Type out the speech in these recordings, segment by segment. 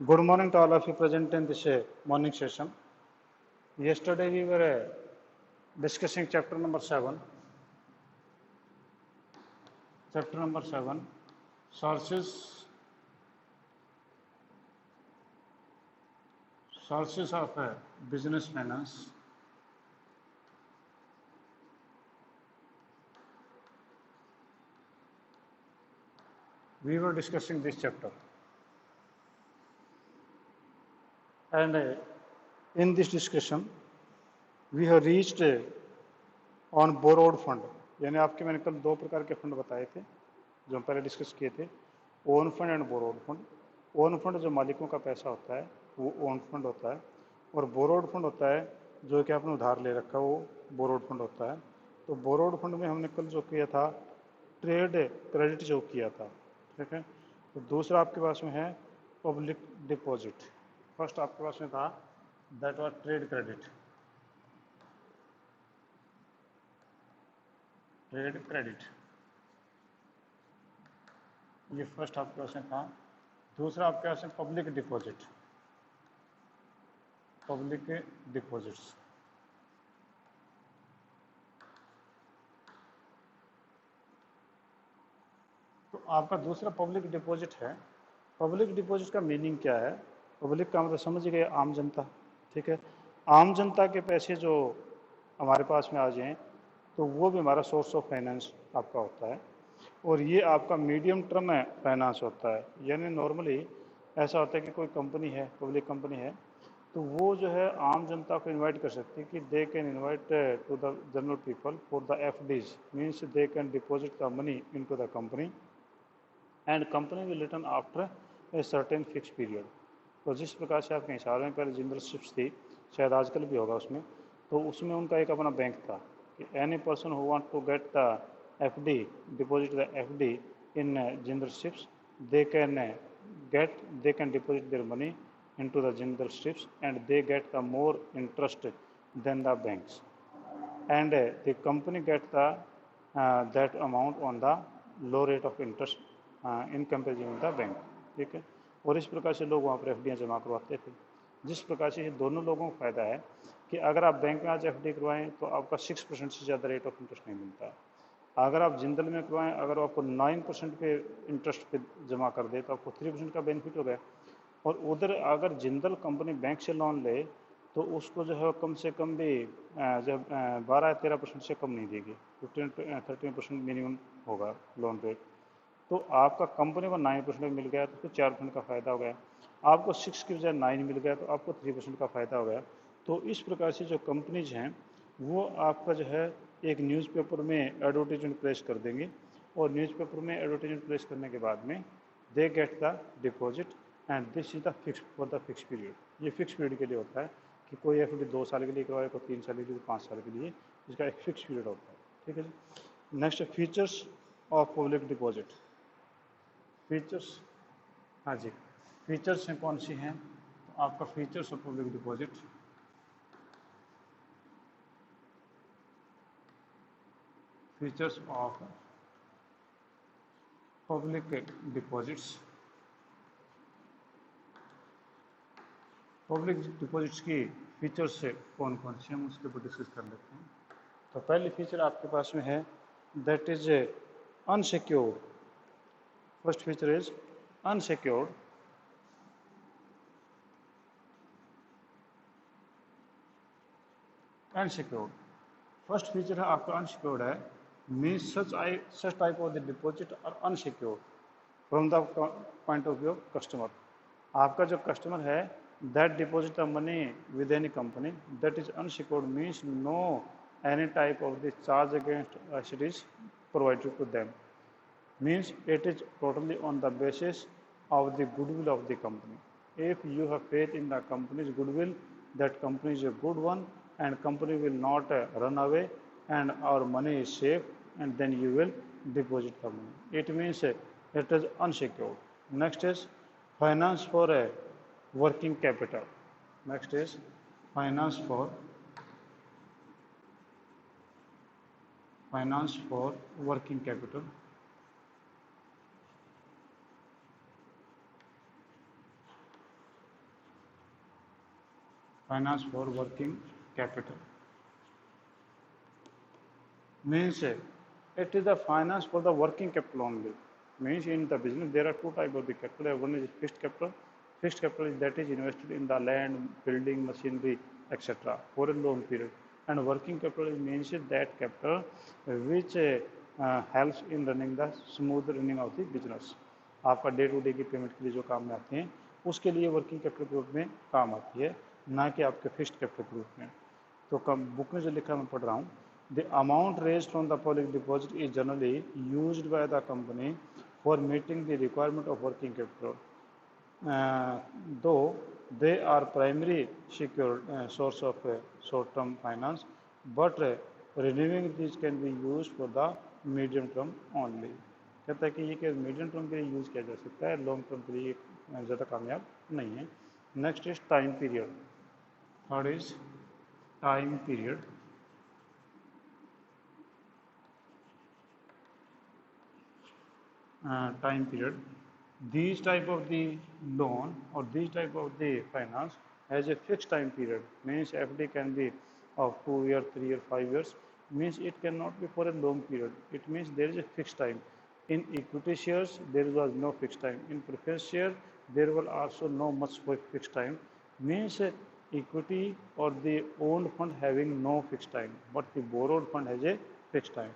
Good morning to all of you present in this morning session. Yesterday we were discussing chapter number 7. Chapter number 7, sources of business finance. We were discussing this chapter. And in this discussion, we have reached on borrowed fund. यानी आपके मैंने कल दो प्रकार के fund बताए थे जो हम पहले डिस्कस किए थे, own fund and borrowed fund. Own fund जो मालिकों का पैसा होता है वो ओन फंड होता है, और बोरोड फंड होता है जो कि आपने उधार ले रखा वो बोरोड फंड होता है। तो बोरोड फंड में हमने कल जो किया था ट्रेड क्रेडिट जो किया था, ठीक है। तो दूसरा आपके पास में है पब्लिक डिपॉजिट। फर्स्ट आपके पास में था that was trade credit, trade credit ये फर्स्ट आपके पास में था। दूसरा आपके पास में पब्लिक डिपॉजिट, पब्लिक डिपॉजिट्स। तो आपका दूसरा पब्लिक डिपॉजिट है। पब्लिक डिपॉजिट का मीनिंग क्या है? पब्लिक का मतलब समझ गए आम जनता, ठीक है। आम जनता के पैसे जो हमारे पास में आ जाएं तो वो भी हमारा सोर्स ऑफ फाइनेंस आपका होता है, और ये आपका मीडियम टर्म फाइनेंस होता है। यानी नॉर्मली ऐसा होता है कि कोई कंपनी है, पब्लिक कंपनी है, तो वो जो है आम जनता को इनवाइट कर सकती है कि they can invite to the general people for the FDs, means they can deposit the money into the company and company will return after a certain fix period. तो जिस प्रकार से आपके हिसाब में पहले जिंदल शिप्स थी, शायद आजकल भी होगा उसमें, तो उसमें उनका एक अपना बैंक था कि any person who want to get the FD, deposit the FD in Jindal ships, they can they can deposit their money into the Jindal strips and they get the more interest than the banks, and the company get the that amount on the low rate of interest in comparison with the bank, ठीक है। और इस प्रकार से लोग वहाँ पर F जमा करवाते थे। जिस प्रकार से दोनों लोगों को फायदा है कि अगर आप बैंक में आज एफ करवाएं तो आपका 6% से ज़्यादा रेट ऑफ इंटरेस्ट नहीं मिलता है। अगर आप जिंदल में करवाएं, अगर आपको 9% पे इंटरेस्ट पे जमा कर दे तो आपको 3% का बेनिफिट हो गया। और उधर अगर जिंदल कंपनी बैंक से लोन ले तो उसको जो है कम से कम भी जब 12-13% से कम नहीं देगी, 15-13% मिनिमम होगा लोन रेट। तो आपका कंपनी को 9% मिल गया तो फिर 4% का फ़ायदा हो गया। आपको 6 की बजाय 9 मिल गया तो आपको 3% का फ़ायदा हो गया। तो इस प्रकार से जो कंपनीज हैं वो आपका जो है एक न्यूज़पेपर में एडवर्टीजमेंट प्लेस कर देंगे, और न्यूज़पेपर में एडवर्टीजमेंट प्लेस करने के बाद में they get the deposit and this is the fix for the fix period. ये फिक्स पीरियड के लिए होता है कि कोई एफ 2 साल के लिए करवाए, कोई 3 साल के लिए, 5 साल के लिए, इसका एक फिक्स पीरियड होता है, ठीक है जी। Next features of public deposit. Features, हाँ जी, फीचर्स हैं कौन सी हैं? तो आपका features of public deposit, features of public deposits. Public deposits की फीचर्स से कौन कौन से हम उसके ऊपर डिस्कस कर लेते हैं। तो पहली फीचर आपके पास में है that is unsecured. First feature is unsecured. Unsecured first feature है आपका, अनसिक्योर्ड है। Means such type of the deposit are unsecured from the point of view of customer. आपका जो कस्टमर है that deposit the money with any company that is unsecured, means no any type of the charge against it is provided to them, means it is totally on the basis of the goodwill of the company. If you have faith in the company's goodwill, that company is a good one and company will not run away and our money is safe, and then you will deposit the money. It means it is unsecured. Next is finance for a working capital. Next is finance for working capital. Finance for working capital means it is the finance for the working capital only. Means in the business there are two type of the capital. One is fixed capital. Fixed capital is that is invested in the land, building, machinery, etc. for a long period. And working capital means that capital which helps in running the smooth running of the business. आपका day to day की payment के लिए जो काम में आते हैं उसके लिए वर्किंग कैपिटल के रूप में काम आती है, ना कि आपके फिक्स्ड कैपिटल के रूप में. तो कम बुक में जो लिखा मैं पढ़ रहा हूँ, the amount raised from the public deposit is generally used by the company for meeting the requirement of working capital, though they are primary secure source of short-term finance, but renewing these can be used for the medium term only. कहता है कि ये कि medium term के लिए use किया जा सकता है, लॉन्ग टर्म के लिए ज़्यादा कामयाब नहीं है. Next is time period. Third is time period. Time period. These type of the loan or these type of the finance has a fixed time period. Means FD can be of 2 years, 3 years, 5 years. Means it cannot be for a long period. It means there is a fixed time. In equity shares there was no fixed time. In preference share there was also no much fixed time. Means equity or the owned fund having no fixed time, but the borrowed fund has a fixed time.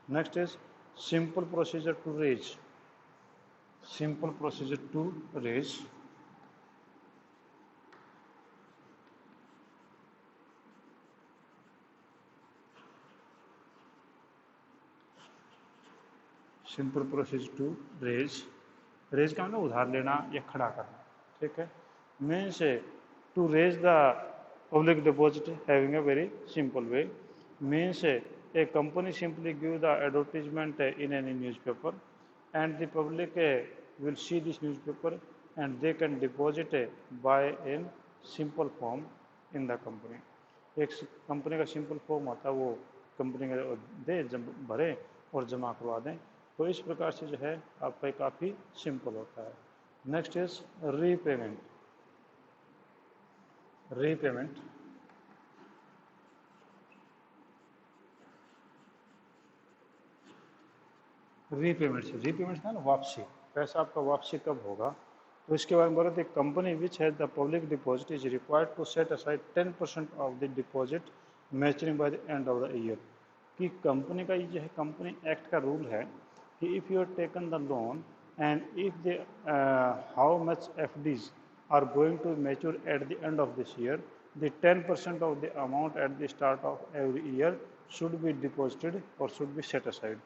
Next is simple procedure to raise. Simple procedure to raise. Simple procedure to raise. Raise का मतलब उधार लेना या खड़ा करना. ठीक है. Means to raise the public deposit having a very simple way. Means a company simply give the advertisement in any newspaper and the public will see this newspaper and they can deposit by in simple form in the company. एक company का simple form होता है, वो company का दे भरे और जमा करवा दें. तो इस प्रकार से जो है आपका काफ़ी सिंपल होता है. Next is repayment. Repayment repayment है ना, वापसी. पैसा आपका वापसी कब होगा, तो इसके बारे में बोल रहे थे. Company which has the public deposit is required to set aside 10% of the deposit maturing by the end of the year. कि कंपनी का ये जो है कंपनी एक्ट का रूल है कि if you are taken the loan and if the how much FDs are going to mature at the end of this year, the 10% of the amount at the start of every year should be deposited or should be set aside.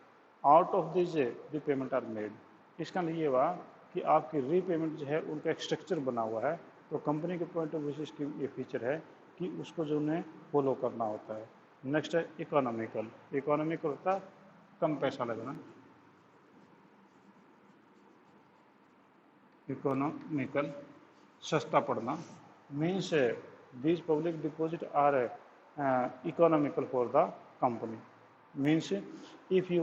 Out of this the payment are made. इसका मतलब ये हुआ कि आपकी repayment जो है उनका एक स्ट्रक्चर बना हुआ है. तो कंपनी के पॉइंट ऑफ व्यू से इसकी ये फीचर है कि उसको जो उन्हें फॉलो करना होता है. नेक्स्ट है इकोनॉमिकल. इकोनॉमिकल होता है कम पैसा लगना. इकोनॉमिकल सस्ता पड़ना. Means these public deposit are economical for the company. Means if you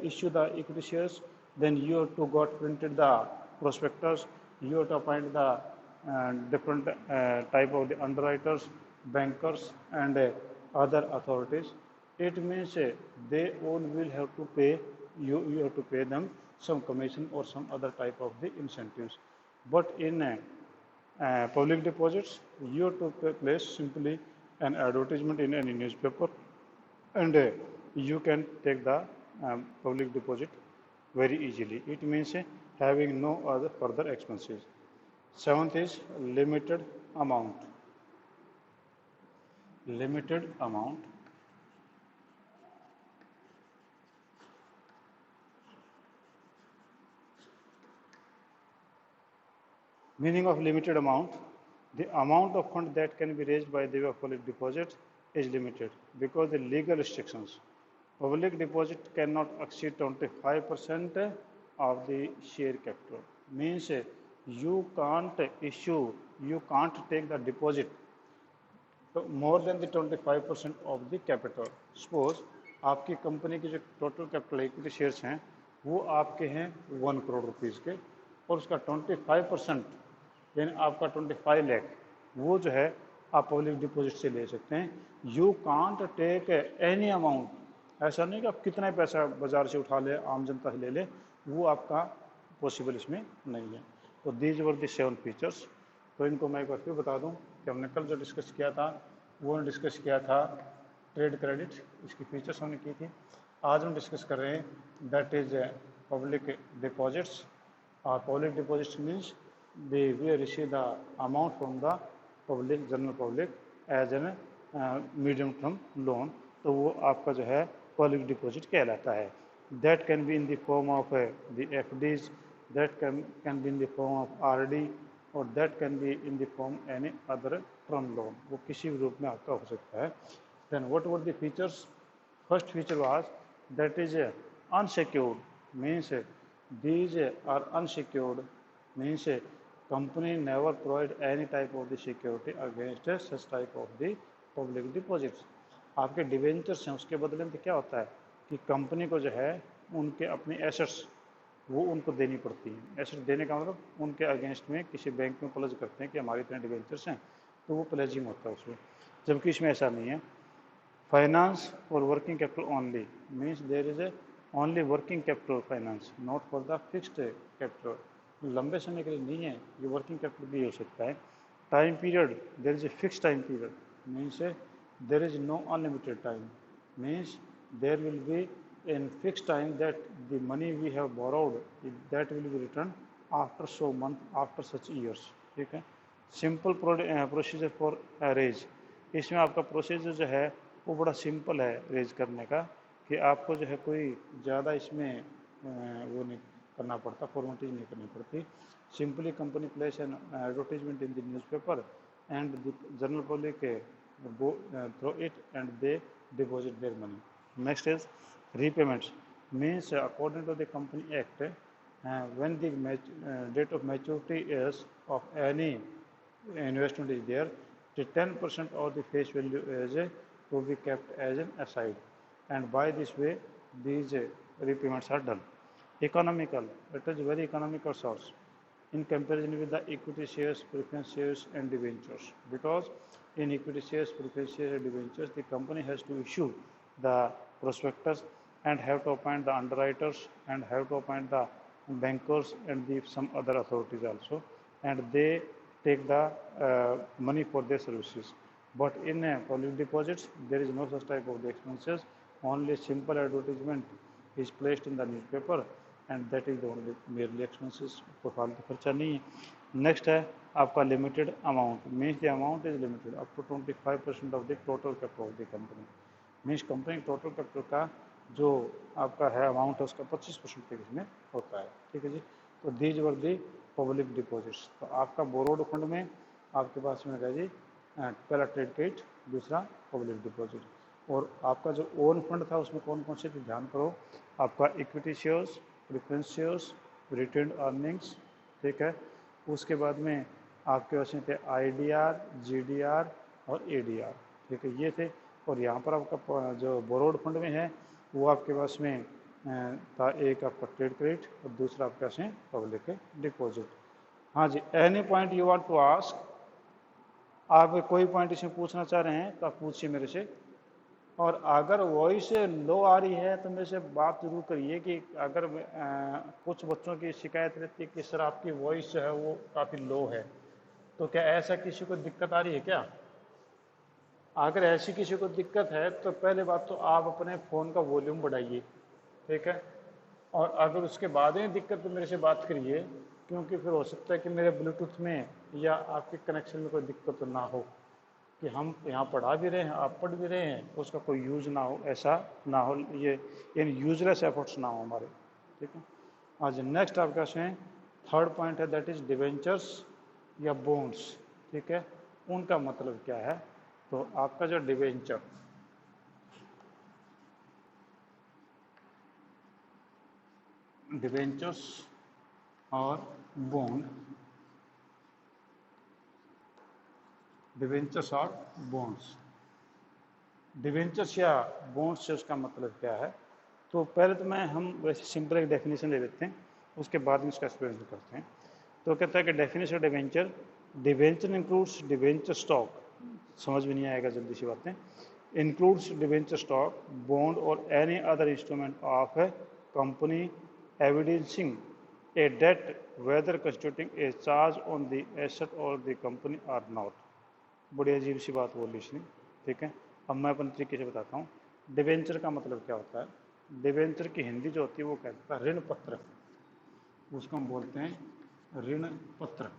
issue the equity shares, then you have to got printed the prospectus, you have to appoint the different type of the underwriters, bankers and other authorities. It means they all will have to pay you have to pay them some commission or some other type of the incentives. But in public deposits you have to place simply an advertisement in any newspaper and you can take the public deposit very easily. It means having no other further expenses. Seventh is limited amount. Limited amount. Meaning of limited amount, the amount of fund that can be raised by the way of public deposit is limited because the legal restrictions. Public deposit cannot exceed 25% of the share capital. Means you can't issue, you can't take the deposit more than the 25% of the capital. Suppose आपकी company की जो total capital equity shares हैं वो आपके हैं 1 crore rupees के और उसका 25% यानी आपका 25 लाख वो जो है आप पब्लिक डिपॉजिट से ले सकते हैं। You can't take any amount, ऐसा नहीं कि आप कितना पैसा बाजार से उठा ले, आम जनता से ले ले, वो आपका पॉसिबल इसमें नहीं है। तो दीज वर दी 7 फीचर्स। तो इनको मैं एक बार फिर बता दूं कि हमने कल जो डिस्कस किया था वो डिस्कस किया था ट्रेड क्रेडिट, इसकी फीचर्स हमने की थी। आज हम डिस्कस कर रहे हैं दैट इज पब्लिक डिपॉजिट्स। और public deposits means they we receive the amount from the public, general public as an medium term loan. तो वो आपका जो है पब्लिक डिपॉजिट कहलाता है। That can be in the form of the FDs, that can be in the form of RD, और that can be in the form any other term loan. वो किसी भी रूप में आपका हो सकता है। Then what were the features? First feature was that is unsecured, means these are unsecured, means company never provide any type of the security against such type of the public deposits। आपके debentures हैं उसके बदले में क्या होता है कि company को जो है उनके अपनी एसेट्स वो उनको देनी पड़ती हैं। एसेट देने का मतलब उनके अगेंस्ट में किसी बैंक में प्लेज करते हैं कि हमारे इतने डिवेंचर्स हैं, तो वो प्लेजिंग होता है उसमें, जबकि इसमें ऐसा नहीं है। Finance for working capital only, means there is a only working capital finance, not for the fixed capital। लंबे समय के लिए नहीं है, ये वर्किंग कैपिटल भी हो सकता है। Time period, there is a fix time period, means there is no unlimited time, means there will be in fix time that the money we have borrowed that will be return after so month, after such years. ठीक है। Simple procedure for raise, इसमें आपका procedure जो है वो बड़ा simple है raise करने का, कि आपको जो है कोई ज़्यादा इसमें वो नहीं करना पड़ता, फॉर्मेलिटीज नहीं करनी पड़ती। Simply company place an advertisement in the newspaper and the general public through it and they deposit their money. Next is repayments, means according to the company act when the date of maturity is of any investment is there, the 10% of the face value is to be kept as an aside, and by this way these repayments are done. Economical, it is very economical source in comparison with the equity shares, preference shares and debentures, because in equity shares, preference shares and debentures the company has to issue the prospectus and have to appoint the underwriters and have to appoint the bankers and some other authorities also, and they take the money for their services. But in public deposits, there is no such type of the expenses. Only simple advertisement is placed in the newspaper, and that is the only merely expenses, कोई फालतू खर्चा नहीं है। Next है आपका limited amount, means the amount is limited up to 25% of the total capital of the company. Means company total capital का जो आपका है अमाउंट है उसका 25% तक इसमें होता है। ठीक है जी। तो these were the public deposits. तो आपका बोरोड फंड में आपके पास में है जी पहला ट्रेड क्रेडिट, दूसरा पब्लिक डिपॉजिट। और आपका जो ओन फंड था उसमें कौन कौन से थे ध्यान करो, आपका equity shares, preference shares, retained earnings. ठीक है। उसके बाद में आपके पास में थे IDR, GDR और ADR। ठीक है, ये थे। और यहाँ पर आपका जो बोरोड फंड में है वो आपके पास में था एक आपका ट्रेड क्रेडिट और दूसरा आपके पास में पब्लिक डिपॉजिट। हाँ जी, any point you want to ask, आप कोई पॉइंट इसमें पूछना चाह रहे हैं तो आप पूछिए मेरे से। और अगर वॉइस लो आ रही है तो मेरे से बात जरूर करिए कि अगर कुछ बच्चों की शिकायत रहती है कि सर आपकी वॉइस जो है वो काफ़ी लो है, तो क्या ऐसा किसी को दिक्कत आ रही है क्या? अगर ऐसी किसी को दिक्कत है तो पहले बात तो आप अपने फ़ोन का वॉल्यूम बढ़ाइए। ठीक है। और अगर उसके बाद में दिक्कत तो मेरे से बात करिए, क्योंकि फिर हो सकता है कि मेरे ब्लूटूथ में या आपके कनेक्शन में कोई दिक्कत ना हो, कि हम यहाँ पढ़ा भी रहे हैं आप पढ़ भी रहे हैं उसका कोई यूज़ ना हो, ऐसा ना हो, ये यानी यूजलेस एफर्ट्स ना हो हमारे। ठीक है। आज नेक्स्ट आपके पास में थर्ड पॉइंट है दैट इज डिवेंचर्स या बॉन्ड्स। ठीक है, उनका मतलब क्या है? तो आपका जो डिवेंचर, डिवेंचर्स और बॉन्ड, डिवेंचर्स और बॉन्ड्स, डिवेंचर्स या बॉन्ड्स से उसका मतलब क्या है? तो पहले तो हम वैसे सिंपल एक डेफिनेशन ले लेते हैं, उसके बाद में इसका एक्सप्लेन करते हैं। तो कहता है कि definition of debenture, debenture includes debenture stock, समझ में नहीं आएगा जल्दी सी बातें। Includes debenture stock, bond or any other instrument of a company evidencing a debt whether constituting a charge on the asset or the company or not. बड़ी अजीब सी बात बोली इसने, ठीक है। अब मैं अपने तरीके से बताता हूँ। डिवेंचर का मतलब क्या होता है। डिवेंचर की हिंदी जो होती है वो कहता है ऋण पत्र, उसको हम बोलते हैं ऋण पत्र।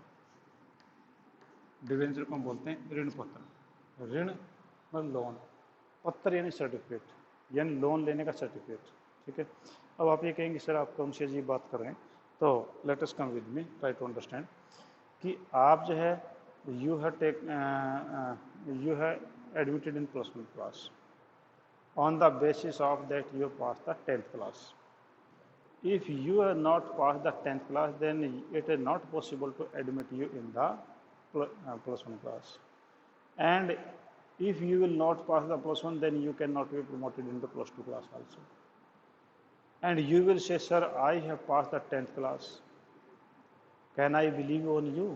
डिवेंचर को हम बोलते हैं ऋण पत्र। ऋण मतलब लोन, पत्र यानी सर्टिफिकेट, यानी लोन लेने का सर्टिफिकेट, ठीक है। अब आप ये कहेंगे सर आप कौन सी अजीब बात कर रहे हैं, तो let us come with me, try to understand कि आप जो है you have admitted in +1 class on the basis of that you passed the 10th class. If you have not passed the 10th class, then it is not possible to admit you in the +1 class. And if you will not pass the +1, then you cannot be promoted into +2 class also. And you will say, sir, I have passed the 10th class. Can I believe on you?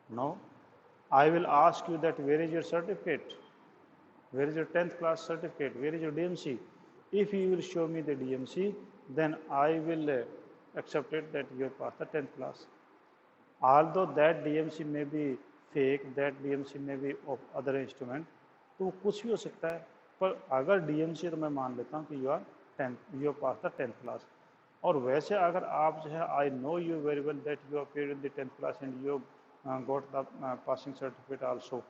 No. I will ask you that where is your certificate? Where is your 10th class certificate? Where is your DMC? If you will show me the DMC, then I will accept it that you have passed the 10th class. Although that DMC may be fake, that DMC may be of other instrument, तो कुछ भी हो सकता है, पर अगर DMC तो मैं मान लेता हूँ कि you have passed the 10th class. और वैसे अगर आप जो है I know you very well that you appeared in the 10th class and you got the passing certificate also,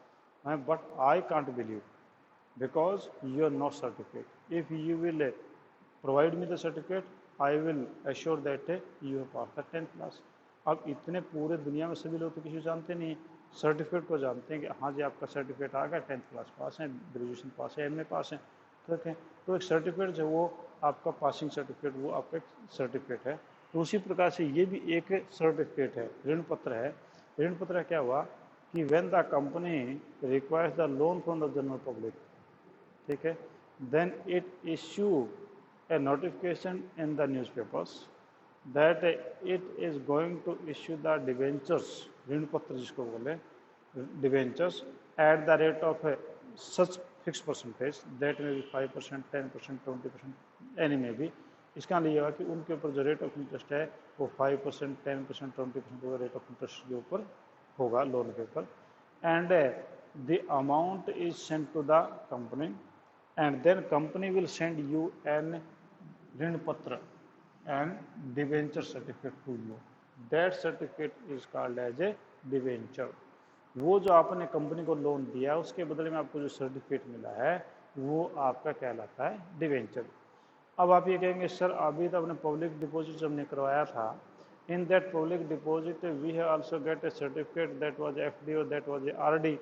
but I can't believe because you are no certificate. If you will provide me the certificate, I will assure that you have passed the 10th class. अब इतने पूरे दुनिया में सभी लोग तो किसी को जानते नहीं, सर्टिफिकेट को जानते हैं कि हाँ जी आपका सर्टिफिकेट आ गया, 10th क्लास पास है, ग्रेजुएशन पास है, MA पास है, ठीक है। तो एक सर्टिफिकेट जो वो आपका पासिंग सर्टिफिकेट, वो आपका एक सर्टिफिकेट है। तो उसी प्रकार से ये भी एक सर्टिफिकेट है, ऋण पत्र है। ऋण पत्र क्या हुआ कि when the company requires the loan from the general public, ठीक है, then it issue a notification in the newspapers that it is going to issue the debentures, ऋण पत्र जिसको बोले debentures, at the rate of such fixed percentage that may be 5%, 10%, 20%, any may be। इसका लिए होगा कि उनके ऊपर जो रेट ऑफ इंटरेस्ट है वो 5%, 10%, 20% रेट ऑफ इंटरेस्ट के ऊपर होगा लोन के ऊपर। And the amount is send to the company and then company will send you an ऋण पत्र and debenture certificate to you. That certificate is called as a debenture. वो जो आपने कंपनी को लोन दिया उसके बदले में आपको जो सर्टिफिकेट मिला है वो आपका कहलाता है डिवेंचर। अब आप ये कहेंगे सर अभी तो अपने पब्लिक डिपॉजिट हमने करवाया था, in that public deposit we have also get a certificate that was FD or that was a RD,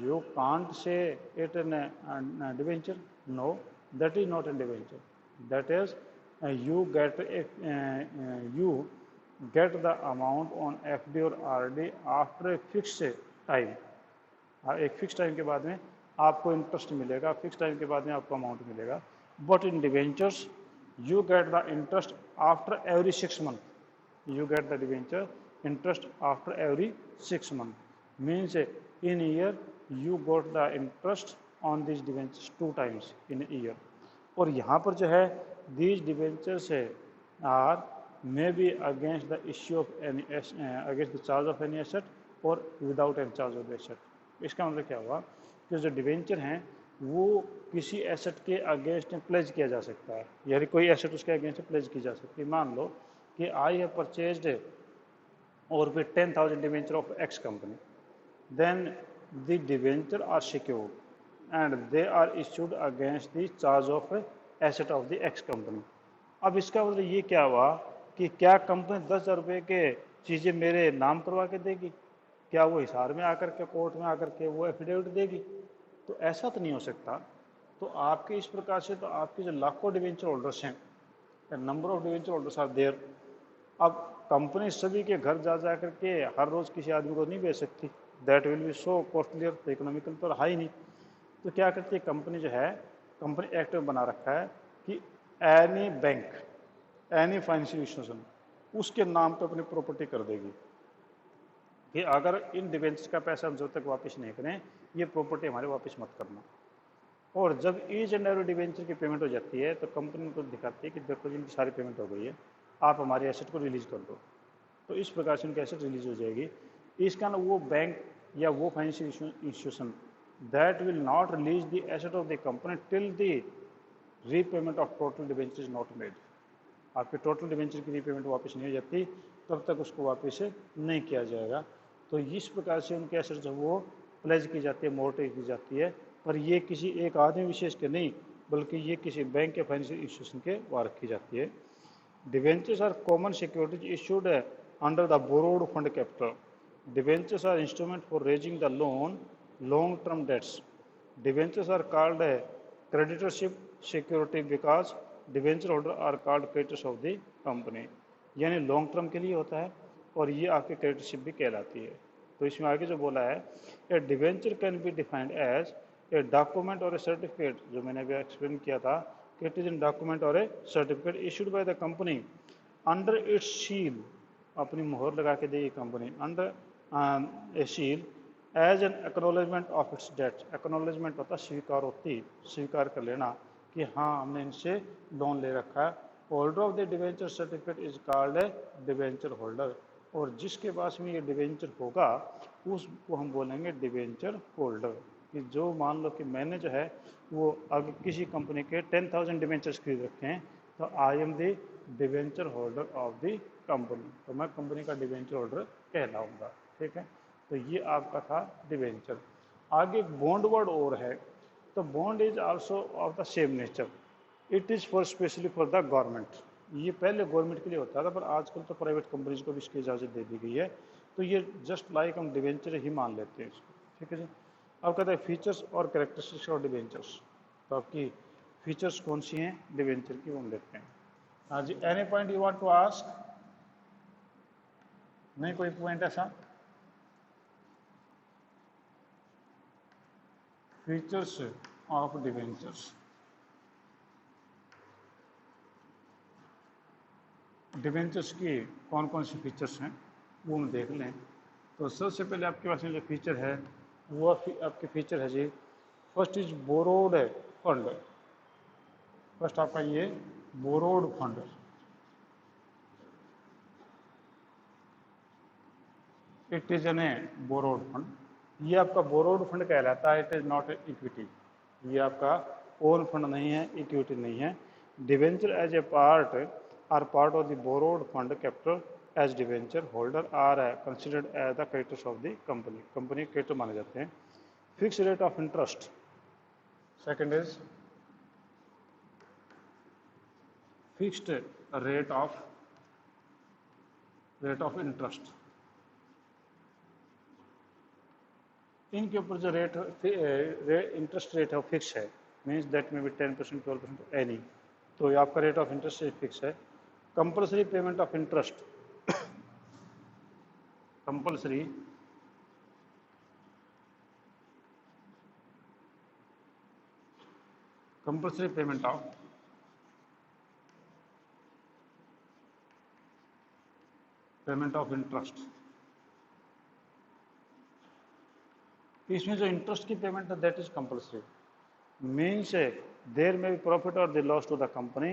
you can't say it in a debenture. No, that is not a debenture. That is you get the amount on FD और RD after a fixed time. एक fix time के बाद में आपको interest मिलेगा, fix time के बाद में आपको अमाउंट मिलेगा। But in debentures you get the interest after every 6 month. You get the debenture interest after every 6 months. Means in a year you got the interest on these debentures 2 times in a year. और यहाँ पर जो है these debentures are may be against the issue of any against the charge of any asset or without any charge of the asset. इसका मतलब क्या हुआ कि जो डिवेंचर हैं वो किसी एसेट के अगेंस्ट में प्लेज किया जा सकता है, यानी कोई एसेट उसके अगेंस्ट प्लेज की जा सकती है। मान लो कि I have purchased or with 10,000 debenture of X company, then the debenture are secured and they are issued against the charge of asset of the X company. अब इसका मतलब ये क्या हुआ कि क्या कंपनी 10,000 रुपये के चीज़ें मेरे नाम करवा के देगी? क्या वो हिसार में आकर के कोर्ट में आकर के वो एफिडेविट देगी? तो ऐसा तो नहीं हो सकता। तो आपके इस प्रकार से तो आपके जो लाखों डिवेंचर होल्डर्स हैं, number of debenture holders are there. अब कंपनी सभी के घर जा जा करके हर रोज़ किसी आदमी को नहीं बेच सकती, that will B so costly, economical तो हाई नहीं। तो क्या करती है कंपनी जो है, कंपनी एक्ट में बना रखा है कि any bank, any financial institution उसके नाम पर अपनी प्रॉपर्टी कर देगी। कि अगर इन डिवेंचर्स का पैसा हम जब तक वापस नहीं करें, ये प्रॉपर्टी हमारे वापस मत करना। और जब ईच एंड एवरी डिवेंचर की पेमेंट हो जाती है तो कंपनी उनको दिखाती है कि देखो जिनकी सारी पेमेंट हो गई है, आप हमारे एसेट को रिलीज कर दो। तो इस प्रकार से उनकी एसेट रिलीज हो जाएगी। इसका ना वो बैंक या वो financial institution that will not release the asset of the company till the repayment of total debenture is not made. आपके टोटल डिवेंचर की रीपेमेंट वापस नहीं हो जाती तब तक उसको वापस नहीं किया जाएगा। तो इस प्रकार से उनके एसेट जो वो प्लेज की जाती है, मोर्टेज की जाती है। पर ये किसी एक आदमी विशेष के नहीं, बल्कि ये किसी बैंक या फाइनेंशियल इंस्टीट्यूशन के द्वारा की जाती है। Debentures are common securities issued under the borrowed fund capital. Debentures are instrument for raising the long-term debts. Debentures are called a creditorship security because debenture holder are called creditors of the company. यानी long term के लिए होता है और ये आपके क्रेडिटशिप भी कहलाती है। तो इसमें आगे जो बोला है, a debenture can be defined as a document और ए सर्टिफिकेट, जो मैंने अभी एक्सप्लेन किया था कि इट इज इन डॉक्यूमेंट और a certificate issued by the company under its seal, अपनी मोहर लगा के देगी company, under a seal as an acknowledgement of its debt. Acknowledgement होता है स्वीकारोक्ति, स्वीकार कर लेना कि हाँ हमने इनसे लोन ले रखा है। Holder of the debenture certificate is called a debenture holder, और जिसके पास में ये डिवेंचर होगा उसको हम बोलेंगे डिवेंचर होल्डर। कि जो मान लो कि मैंने जो है वो अगर किसी कंपनी के 10,000 डिवेंचर्स खरीद रखे हैं तो I am the debenture holder of the company, तो मैं कंपनी का डिवेंचर होल्डर कहलाऊंगा। ठीक है, तो ये आपका था डिवेंचर। आगे एक बॉन्ड वर्ड और है, तो bond is also of the same nature. It is for specially for the government. ये पहले गवर्नमेंट के लिए होता था पर आजकल तो प्राइवेट कंपनीज को भी इसकी इजाज़त दे दी गई है। तो ये जस्ट लाइक हम डिवेंचर ही मान लेते हैं इसको। ठीक है जी। अब कहते हैं फीचर्स और कैरेक्टरिस्टिक्स ऑफ डिवेंचर्स। तो आपकी फीचर्स कौन सी हैं डिवेंचर की, वो हम देखते हैं। हाँ जी, any point you want to ask? नहीं कोई पॉइंट ऐसा? Features of debentures. डिवेंचर्स की कौन कौन सी फीचर्स हैं वो हम देख लें। तो सबसे पहले आपके पास में जो फीचर है वो आपके फीचर है जी, first is borrowed fund. First आपका ये borrowed fund, it is an a borrowed fund. ये आपका बोरोड फंड कहलाता है, इट इज नॉट इक्विटी। ये आपका ओन फंड नहीं है, इक्विटी नहीं है। Debenture as a part or part of the borrowed fund capital as debenture holder are considered as the creditors of the company. Company creditor माने जाते हैं। Fix rate of interest, second is fixed rate of interest. इनके ऊपर जो interest rate है वो fix है, means that में भी 10%, 12% एनी। तो ये आपका rate of interest rate fix है। Compulsory payment of interest, compulsory payment of interest. इसमें जो इंटरेस्ट की पेमेंट है that is compulsory, means there may be profit और the loss to the company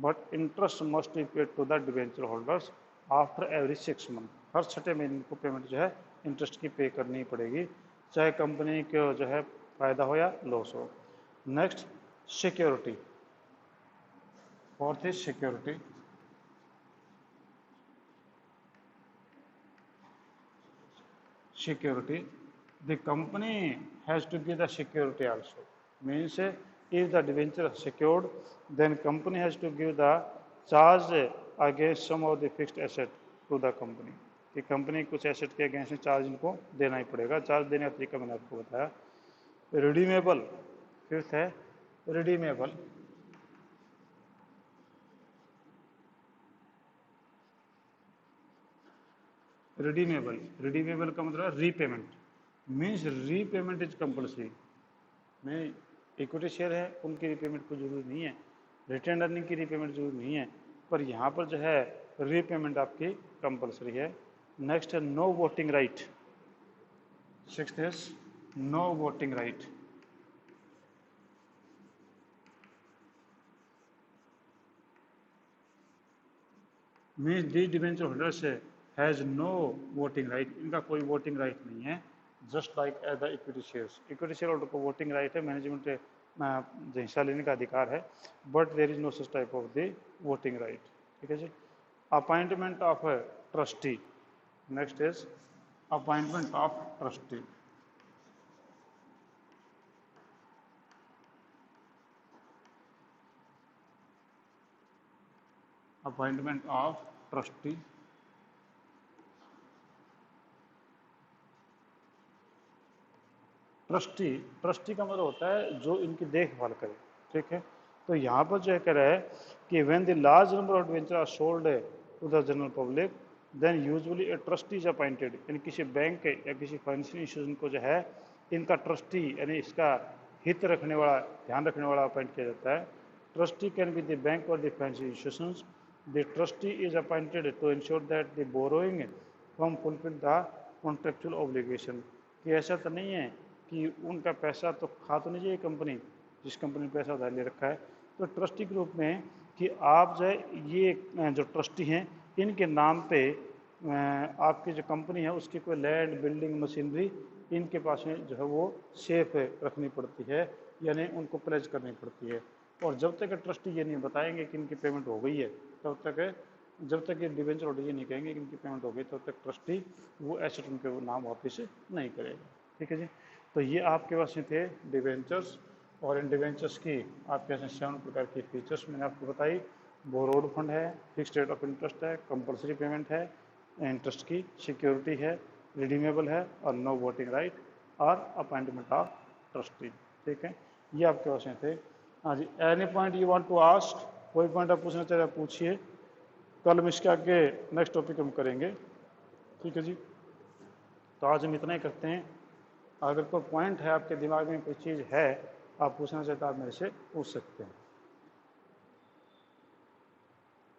but interest must be paid to the debenture holders after every 6 month. हर छठे महीने को payment जो है इंटरेस्ट की पे करनी पड़ेगी, चाहे कंपनी को जो है फायदा हो या लॉस हो। Next security, fourth is security. Security, the company has to give the security also, means if the debenture is secured then company has to give the charge against some of the fixed asset to the company, कि company कुछ asset के against में charge इनको देना ही पड़ेगा। Charge देने का तरीका मैंने आपको बताया। रिडीमेबल, फिफ्थ है रिडीमेबल। रिडीमेबल का मतलब repayment, means repayment is compulsory. में इक्विटी शेयर है उनकी रीपेमेंट को जरूरी नहीं है, रिटर्न अर्निंग की रीपेमेंट जरूरी नहीं है, पर यहाँ पर जो है रीपेमेंट आपकी कंपल्सरी है। नेक्स्ट है no voting right. Sixth is no voting right. Means the debenture holders has no voting right, इनका कोई वोटिंग राइट नहीं है। Just like as the equity shares, equity share holder को वोटिंग राइट है, management हिस्सा लेने का अधिकार है, but there is no such type of the voting right. ठीक है जी। Appointment of trustee. Next is appointment of trustee. Appointment of trustee. Trustee, trustee का मतलब होता है जो इनकी देखभाल करे। ठीक है, तो यहाँ पर जो है कह रहा है कि when the large number of venture are sold to the general public then usually a trustee is appointed, यानी किसी बैंक या किसी फाइनेंशियल इंस्टीट्यूशन को जो है इनका ट्रस्टी यानी इसका हित रखने वाला, ध्यान रखने वाला अपॉइंट किया जाता है। Trustee can be the bank और the financial institutions. The trustee is appointed to ensure that the borrowing from fulfil the contractual obligation. कि ऐसा तो नहीं है कि उनका पैसा तो खा तो नहीं जाए कंपनी, जिस कंपनी ने पैसा उधार ले रखा है। तो ट्रस्टी के रूप में कि आप जो है ये जो ट्रस्टी हैं इनके नाम पे आपकी जो कंपनी है उसकी कोई लैंड बिल्डिंग मशीनरी इनके पास में जो है वो सेफ रखनी पड़ती है, यानी उनको प्लेज करनी पड़ती है। और जब तक ट्रस्टी ये नहीं बताएंगे कि इनकी पेमेंट हो गई है तब तक, जब तक ये डिवेंचर होल्डर ये नहीं कहेंगे कि इनकी पेमेंट हो गई तब तक ट्रस्टी वो एसेट उनके नाम वापस नहीं करेगा। ठीक है जी। तो ये आपके पास थे डिवेंचर्स, और इन डिवेंचर्स की आपके पास 7 प्रकार की फीचर्स मैंने आपको बताई। बोरोड फंड है, फिक्स्ड रेट ऑफ इंटरेस्ट है, कंपलसरी पेमेंट है, इंटरेस्ट की सिक्योरिटी है, रिडीमेबल है, और नो वोटिंग राइट, और अपॉइंटमेंट ऑफ ट्रस्टी। ठीक है, ये आपके पास थे। हाँ जी, any point you want to ask, कोई पॉइंट आप पूछना चाह रहे हैं पूछिए। कल हम इसके आगे नेक्स्ट टॉपिक हम करेंगे। ठीक है जी, तो आज हम इतना ही करते हैं। अगर कोई पॉइंट है आपके दिमाग में, कोई चीज़ है आप पूछना चाहते हैं, आप मेरे से पूछ सकते हैं।